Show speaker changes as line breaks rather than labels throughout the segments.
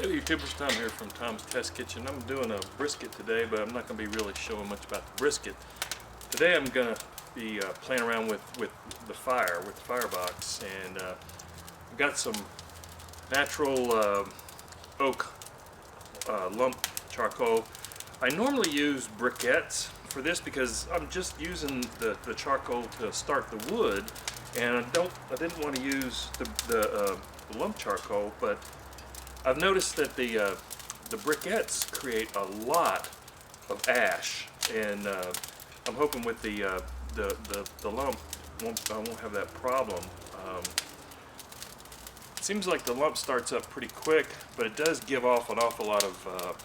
Hey YouTubers, Tom here from Tom's Test Kitchen. I'm doing a brisket today, but I'm not going to be really showing much about the brisket. Today I'm going to be playing around with the firebox, and I've got some natural oak lump charcoal. I normally use briquettes for this because I'm just using the charcoal to start the wood, and I didn't want to use the lump charcoal, but I've noticed that the briquettes create a lot of ash, and I'm hoping with the lump I won't have that problem. It seems like the lump starts up pretty quick, but it does give off an awful lot of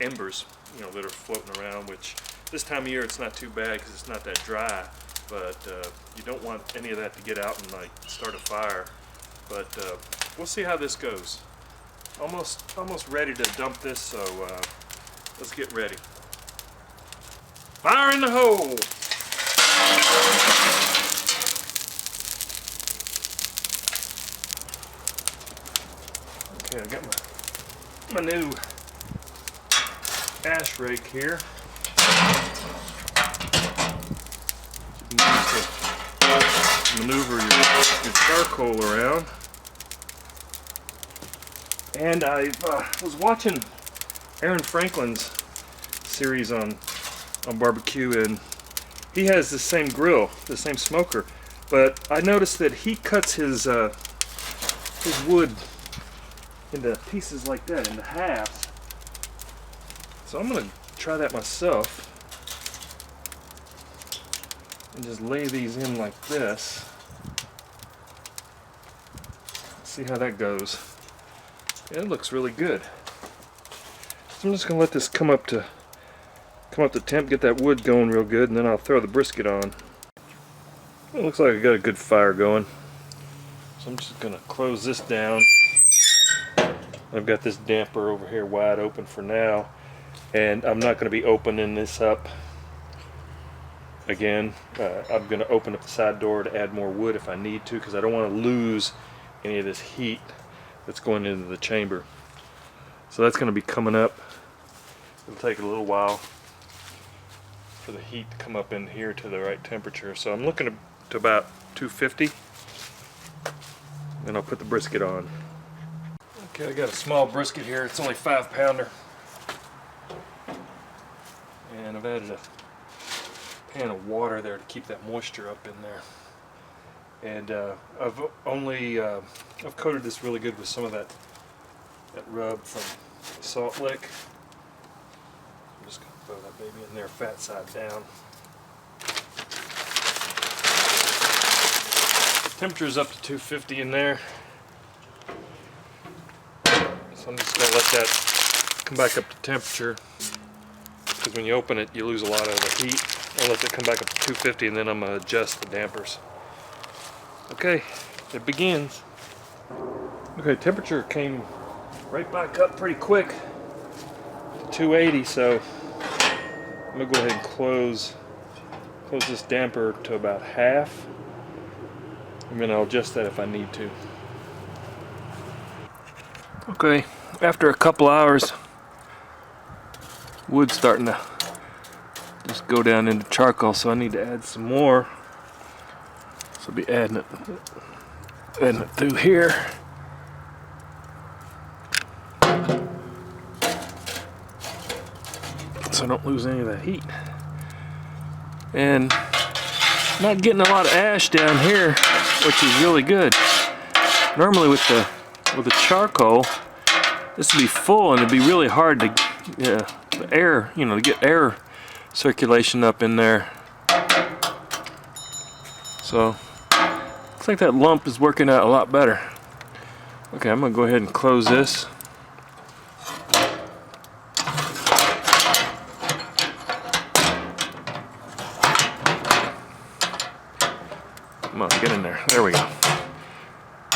embers, you know, that are floating around. Which this time of year it's not too bad because it's not that dry, but you don't want any of that to get out and like start a fire. But we'll see how this goes. Almost ready to dump this, so let's get ready. Fire in the hole! Okay, I got my new ash rake here. You can use to maneuver your charcoal around. And I was watching Aaron Franklin's series on barbecue, and he has the same grill, the same smoker, but I noticed that he cuts his wood into pieces like that, into halves. So I'm gonna try that myself and just lay these in like this. See how that goes. Yeah, it looks really good. So I'm just gonna let this come up to temp, get that wood going real good, and then I'll throw the brisket on. It looks like I got a good fire going. So I'm just gonna close this down. I've got this damper over here wide open for now, and I'm not gonna be opening this up again. I'm gonna open up the side door to add more wood if I need to, because I don't want to lose any of this heat that's going into the chamber. So that's going to be coming up. It'll take a little while for the heat to come up in here to the right temperature. So I'm looking to about 250, and I'll put the brisket on. Okay, I got a small brisket here. It's only 5-pounder, and I've added a pan of water there to keep that moisture up in there. And I've coated this really good with some of that rub from the salt lick. I'm just going to throw that baby in there, fat side down. Temperature is up to 250 in there. So I'm just going to let that come back up to temperature, because when you open it you lose a lot of the heat. I'll let it come back up to 250, and then I'm going to adjust the dampers. Okay, it begins. Okay, temperature came right back up pretty quick to 280, so I'm gonna go ahead and close this damper to about half, and then I'll adjust that if I need to. Okay, after a couple hours, wood's starting to just go down into charcoal, so I need to add some more. So I'll be adding it through here. So I don't lose any of that heat. And not getting a lot of ash down here, which is really good. Normally with the charcoal, this would be full, and it'd be really hard to the air, you know, to get air circulation up in there. So looks like that lump is working out a lot better. Okay, I'm gonna go ahead and close this. Come on, get in there. There we go.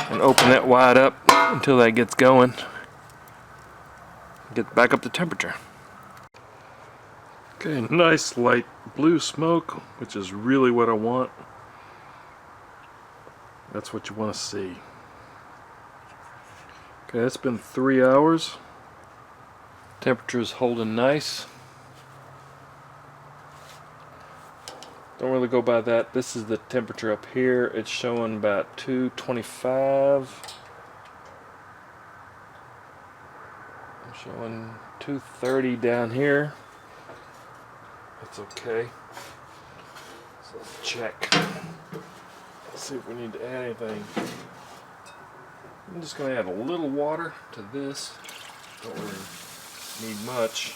And open that wide up until that gets going. Get back up to temperature. Okay, nice light blue smoke, which is really what I want. That's what you want to see. Okay, it's been 3 hours. Temperature's holding nice. Don't really go by that. This is the temperature up here. It's showing about 225. I'm showing 230 down here. That's okay. So let's check. Let's see if we need to add anything. I'm just going to add a little water to this. Don't really need much.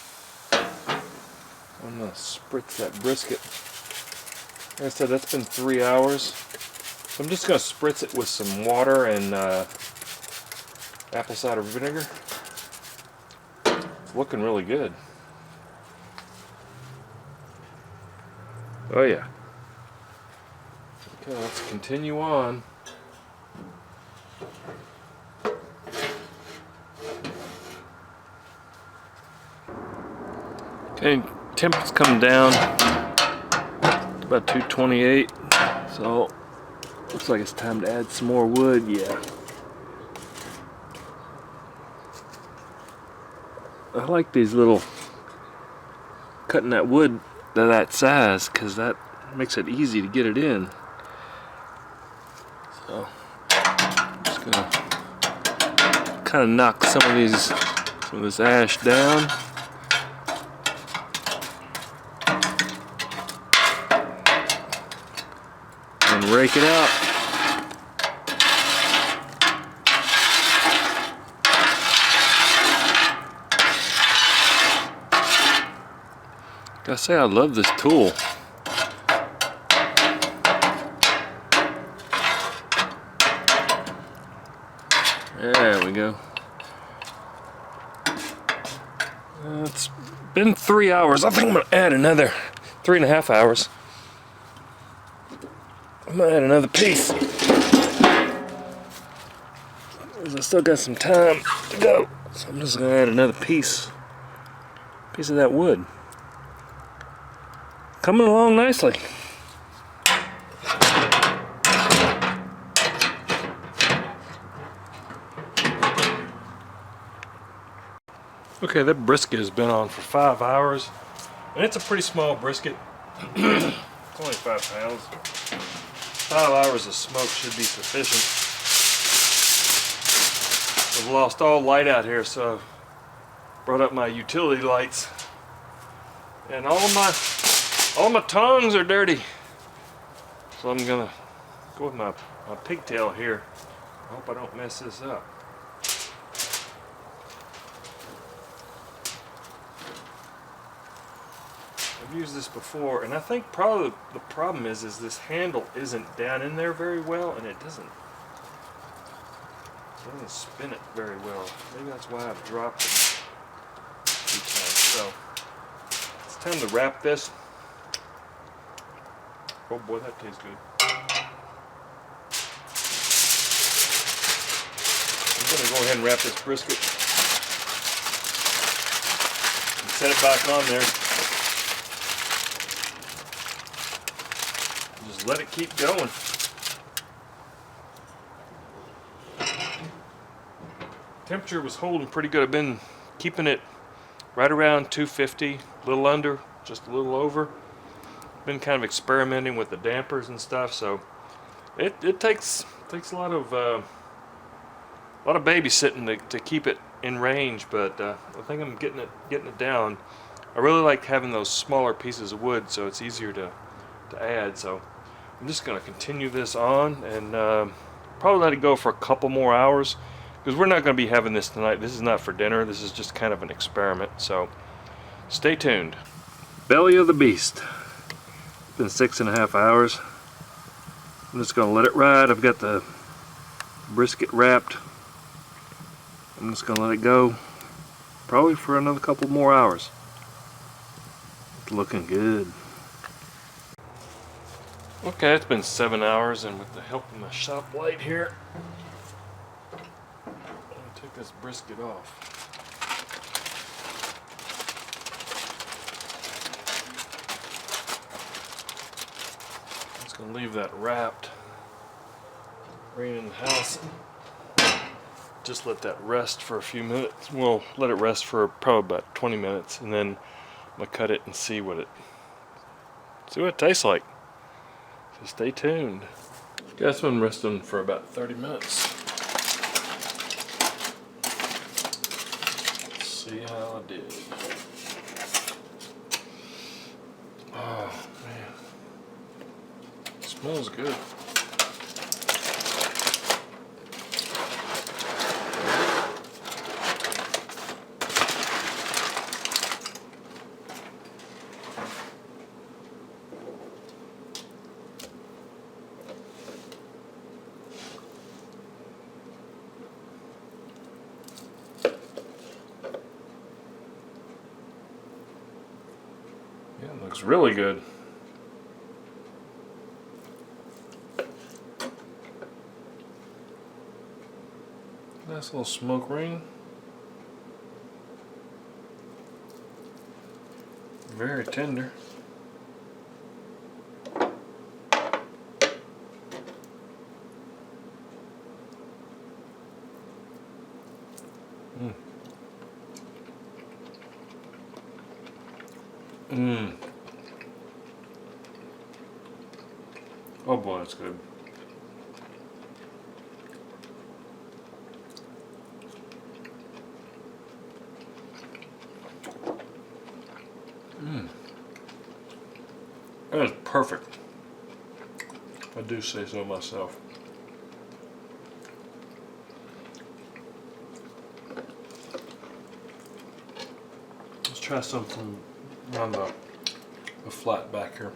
I'm going to spritz that brisket. Like I said, that's been 3 hours. So I'm just going to spritz it with some water and apple cider vinegar. It's looking really good. Oh yeah. Okay, let's continue on. Okay, temperature's come down to about 228, so looks like it's time to add some more wood. Yeah. I like these little cutting that wood to that size because that makes it easy to get it in. So I'm just gonna kind of knock some of this ash down. And rake it out. Gotta say, I love this tool. There we go. It's been 3 hours. I think I'm gonna add another 3.5 hours. I'm gonna add another piece. I still got some time to go, so I'm just gonna add another piece of that wood. Coming along nicely. Okay, that brisket has been on for 5 hours, and it's a pretty small brisket. It's only 5 pounds. 5 hours of smoke should be sufficient. I've lost all light out here, so I've brought up my utility lights, and all my tongs are dirty. So I'm gonna go with my pigtail here. I hope I don't mess this up. I've used this before, and I think probably the problem is this handle isn't down in there very well, and it doesn't spin it very well. Maybe that's why I've dropped it a few times. So it's time to wrap this. Oh boy, that tastes good. I'm going to go ahead and wrap this brisket and set it back on there. Just let it keep going. Temperature was holding pretty good. I've been keeping it right around 250, a little under, just a little over. Been kind of experimenting with the dampers and stuff, so it takes a lot of babysitting to keep it in range, but I think I'm getting it down. I really like having those smaller pieces of wood, so it's easier to add. So I'm just going to continue this on and probably let it go for a couple more hours, because we're not going to be having this tonight. This is not for dinner. This is just kind of an experiment. So stay tuned. Belly of the beast. It's been 6.5 hours. I'm just going to let it ride. I've got the brisket wrapped. I'm just going to let it go probably for another couple more hours. It's looking good. Okay, it's been 7 hours, and with the help of my shop light here, I'll take this brisket off. I'm just going to leave that wrapped. Bring it in the house. just let that rest for a few minutes. We'll let it rest for probably about 20 minutes, and then I'm gonna cut it and see what it tastes like. So stay tuned. Guess I'm resting for about 30 minutes. Let's see how I did. Oh man, it smells good. Yeah, it looks really good. Nice little smoke ring. Very tender. Oh boy, that's good. That is perfect. I do say so myself. Let's try something around the flat back here.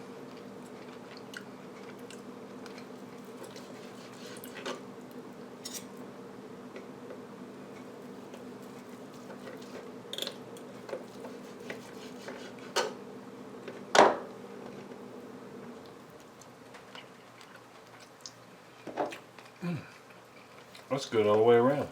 That's good all the way around.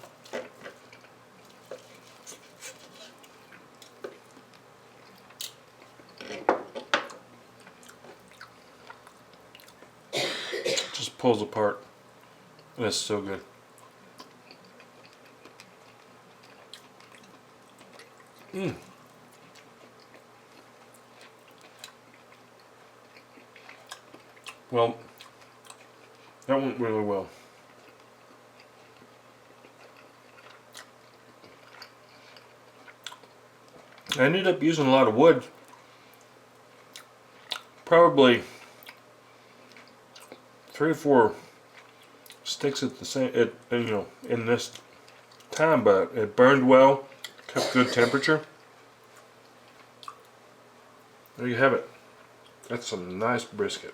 Just pulls apart, and it's so good. Well, that went really well. I ended up using a lot of wood, probably 3 or 4 sticks at the same, in this time, but it burned well, kept good temperature. There you have it. That's some nice brisket.